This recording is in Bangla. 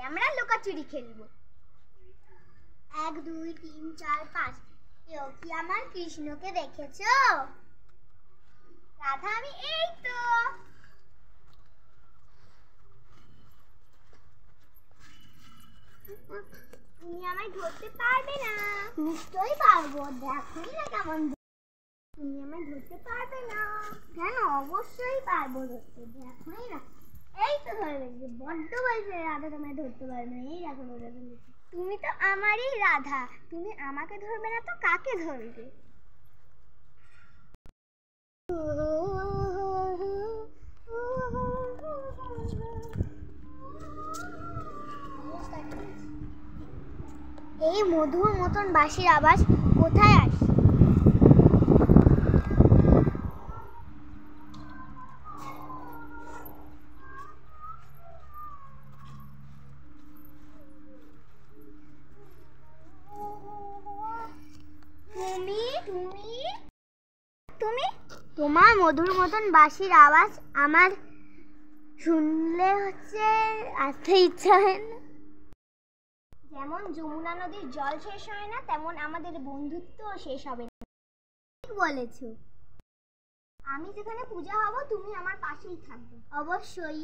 আমরা লুকাচুরি খেলবো। 1 2 3 4 5। কেউ কি আমার কৃষ্ণকে দেখেছো? রাধা আমি এই তো। তুমি আমায় ধরতে পারবে না। নিশ্চয়ই পারবো, দেখোই না কেমন। তুমি আমায় ধরতে পারবে না। কেন? অবশ্যই পারবো ধরতে, দেখোই না। এই তো ধরে ফেলেছি। বড্ড বলছে রাধা তোমায় ধরতে পারবে না। এই দেখো ধরে ফেলেছি। তুমি তো আমারই রাধা, তুমি আমাকে ধরবে না তো কাকে ধরবে? এই মধুর মতন বাঁশির আওয়াজ কোথায় আসে? তুমি তুমি তুমি তোমার মধুর মতন বাঁশির আওয়াজ আমার শুনলে আসতে ইচ্ছা হয় না। যেমন যমুনা নদীর জল শেষ হয় না, তেমন আমাদের বন্ধুত্ব শেষ হবে না। ঠিক বলেছো। আমি যেখানে পূজা হব তুমি আমার পাশেই থাকবে। অবশ্যই।